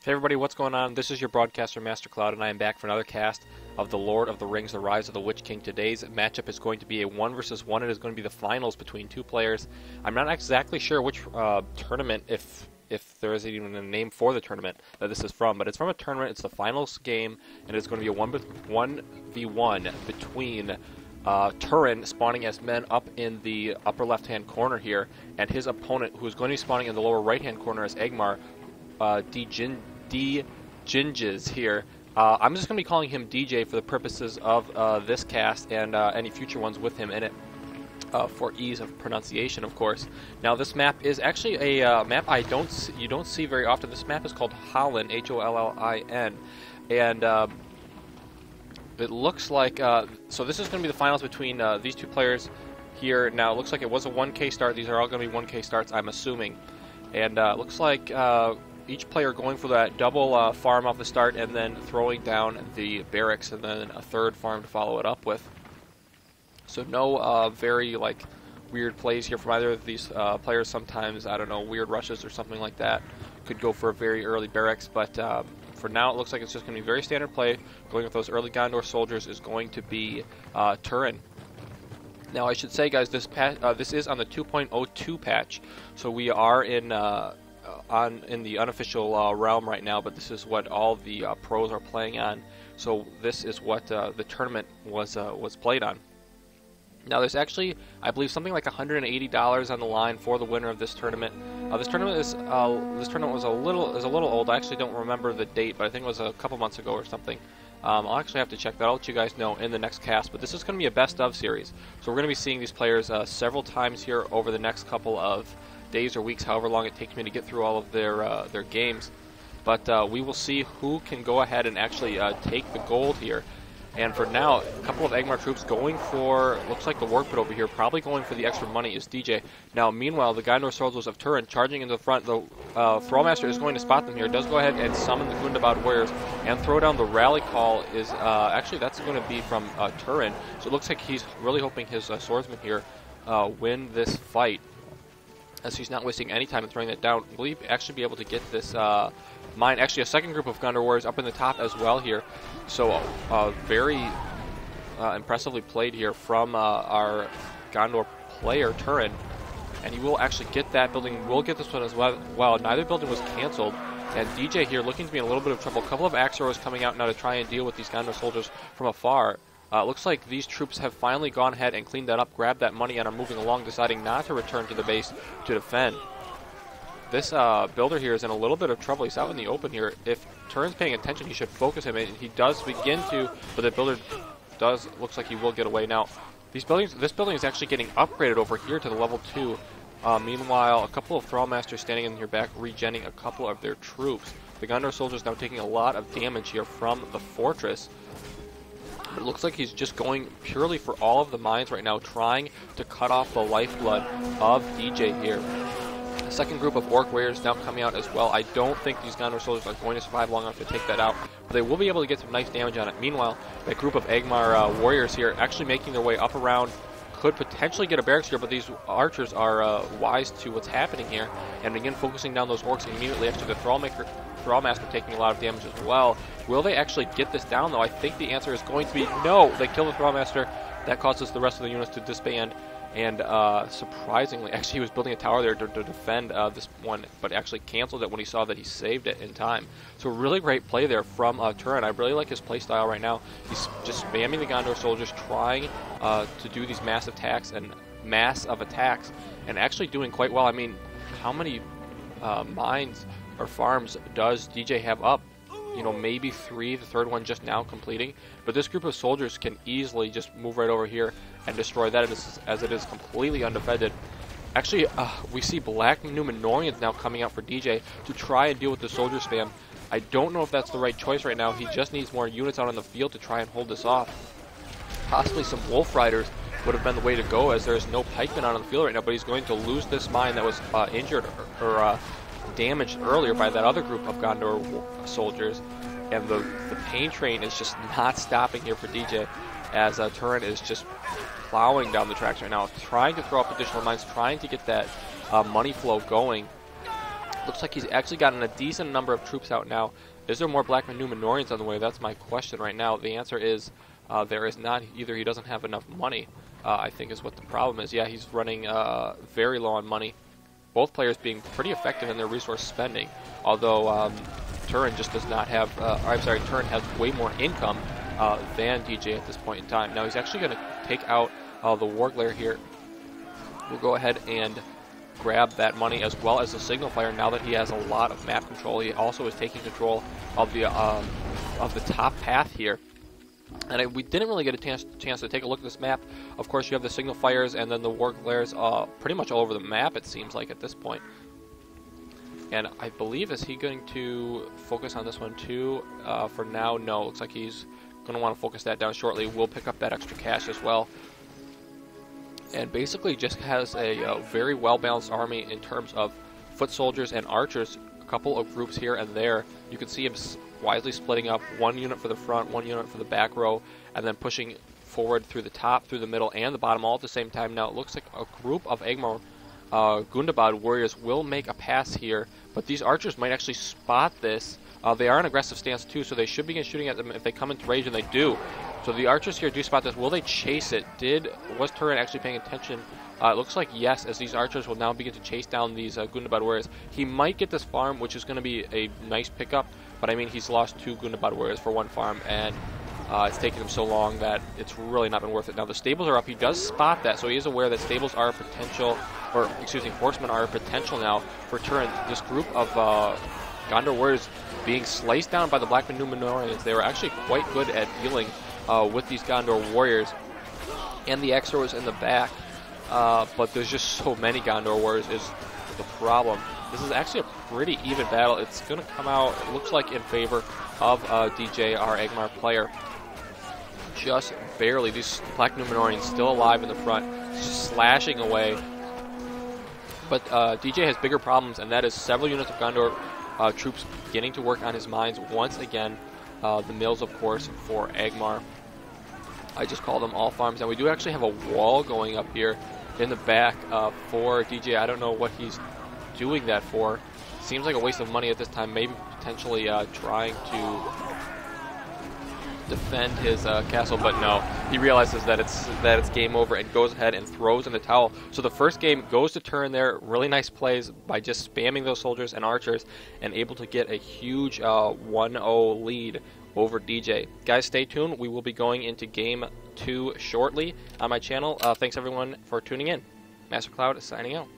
Hey everybody, what's going on? This is your broadcaster, Master Cloud, and I am back for another cast of The Lord of the Rings, The Rise of the Witch King. Today's matchup is going to be a 1 versus 1. It is going to be the finals between two players. I'm not exactly sure which tournament, if there is even a name for the tournament that this is from, but it's from a tournament. It's the finals game, and it's going to be a 1v1 between Turin, spawning as men up in the upper left-hand corner here, and his opponent, who is going to be spawning in the lower right-hand corner as Eggmar, Djinges here. I'm just going to be calling him DJ for the purposes of this cast and any future ones with him in it, for ease of pronunciation, of course. Now, this map is actually a map you don't see very often. This map is called Hollin, Hollin, and it looks like so this is going to be the finals between these two players here. Now, it looks like it was a 1K start. These are all going to be 1K starts, I'm assuming, and it looks like each player going for that double farm off the start and then throwing down the barracks and then a third farm to follow it up with. So no very weird plays here from either of these players. Sometimes, I don't know, weird rushes or something like that could go for a very early barracks, but for now it looks like it's just going to be very standard play. Going with those early Gondor soldiers is going to be Turin. Now, I should say, guys, this is on the 2.02 patch, so we are in the unofficial realm right now, but this is what all the pros are playing on. So this is what the tournament was played on. Now, there's actually, I believe, something like $180 on the line for the winner of this tournament. This tournament was a little old. I actually don't remember the date, but I think it was a couple months ago or something. I'll actually have to check that. I'll let you guys know in the next cast. But this is going to be a best of series, so we're going to be seeing these players several times here over the next couple of days or weeks, however long it takes me to get through all of their games. But we will see who can go ahead and actually take the gold here. And for now, a couple of Eggmar troops going for, looks like the work pit over here, probably going for the extra money is DJ. Now, meanwhile, the Gondor soldiers of Turin charging into the front. The Thrallmaster is going to spot them here. Does go ahead and summon the Gundabad warriors and throw down the rally call. Is actually, that's going to be from Turin. So it looks like he's really hoping his swordsmen here win this fight, as he's not wasting any time in throwing that down. Will he actually be able to get this mine? Actually, a second group of Gondor warriors up in the top as well here. So very impressively played here from our Gondor player, Turin. And he will actually get that building. We'll get this one as well. Neither building was canceled. And DJ here looking to be in a little bit of trouble. A couple of axe throwers coming out now to try and deal with these Gondor soldiers from afar. Looks like these troops have finally gone ahead and cleaned that up, grabbed that money, and are moving along, deciding not to return to the base to defend. This builder here is in a little bit of trouble. He's out in the open here. If Turin's paying attention, he should focus him, and he does begin to, but the builder looks like he will get away. Now, this building is actually getting upgraded over here to the level 2. Meanwhile, a couple of Thrallmasters standing in your back, regenning a couple of their troops. The Gondor soldiers now taking a lot of damage here from the fortress. It looks like he's just going purely for all of the mines right now, trying to cut off the lifeblood of DJ here. A second group of Orc warriors now coming out as well. I don't think these Gondor soldiers are going to survive long enough to take that out, but they will be able to get some nice damage on it. Meanwhile, that group of Eggmar warriors here actually making their way up around, could potentially get a barracks here, but these archers are wise to what's happening here and begin focusing down those orcs immediately. Actually, the Thrallmaster taking a lot of damage as well. Will they actually get this down, though? I think the answer is going to be no. They kill the Thrallmaster. That causes the rest of the units to disband. And surprisingly, actually, he was building a tower there to defend this one, but actually canceled it when he saw that he saved it in time. So really great play there from Turin. I really like his play style right now. He's just spamming the Gondor soldiers, trying to do these mass attacks, and actually doing quite well. I mean, how many mines or farms does DJ have up? You know, maybe 3, the third one just now completing. But this group of soldiers can easily just move right over here and destroy that as it is completely undefended. Actually, we see Black Numenorians now coming out for DJ to try and deal with the soldier spam. I don't know if that's the right choice right now. He just needs more units out on the field to try and hold this off. Possibly some Wolf Riders would have been the way to go, as there's no pikemen out on the field right now, but he's going to lose this mine that was injured or damaged earlier by that other group of Gondor soldiers, and the pain train is just not stopping here for DJ, as Turin is just plowing down the tracks right now, trying to throw up additional mines, trying to get that money flow going. Looks like he's actually gotten a decent number of troops out now. Is there more Black Numenorians on the way? That's my question right now. The answer is there is not. Either he doesn't have enough money, I think is what the problem is. Yeah, he's running very low on money. Both players being pretty effective in their resource spending, although Turin just does not have, I'm sorry, Turin has way more income than DJ at this point in time. Now he's actually going to take out the Warglare here. We'll go ahead and grab that money as well as the Signal Fire now that he has a lot of map control. He also is taking control of the top path here. And we didn't really get a chance to take a look at this map. Of course, you have the Signal Fires and then the Warglares pretty much all over the map, it seems like, at this point. And I believe, is he going to focus on this one too? For now, no. Looks like he's going to want to focus that down shortly. We'll pick up that extra cash as well. And basically just has a very well-balanced army in terms of foot soldiers and archers. A couple of groups here and there. You can see him wisely splitting up, one unit for the front, one unit for the back row, and then pushing forward through the top, through the middle, and the bottom all at the same time. Now it looks like a group of Angmar Gundabad warriors will make a pass here, but these archers might actually spot this. They are in aggressive stance too, so they should begin shooting at them if they come into range, and they do. So the archers here do spot this. Will they chase it? Was Turin actually paying attention? It looks like yes, as these archers will now begin to chase down these Gundabad warriors. He might get this farm, which is going to be a nice pickup, but I mean, he's lost 2 Gundabad warriors for 1 farm, and it's taken him so long that it's really not been worth it. Now the stables are up. He does spot that, so he is aware that stables are a potential, or excuse me, horsemen are a potential now for Turin. This group of Gondor warriors being sliced down by the Black Numenorians. They were actually quite good at dealing with these Gondor warriors and the X-Throwers in the back, but there's just so many Gondor warriors is the problem. This is actually a pretty even battle. It's going to come out, it looks like, in favor of DJ, our Angmar player. Just barely. These Black Numenorians still alive in the front, slashing away. But DJ has bigger problems, and that is several units of Gondor troops beginning to work on his mines once again. The mills, of course, for Angmar. I just call them all farms. Now we do actually have a wall going up here in the back for DJ. I don't know what he's doing that for. Seems like a waste of money at this time. Maybe potentially trying to defend his castle, but no. He realizes that it's game over and goes ahead and throws in the towel. So the first game goes to Turin there. Really nice plays by just spamming those soldiers and archers and able to get a huge 1-0 lead over DJ. Guys, stay tuned. We will be going into Game 2 shortly on my channel. Thanks everyone for tuning in. Master Cloud is signing out.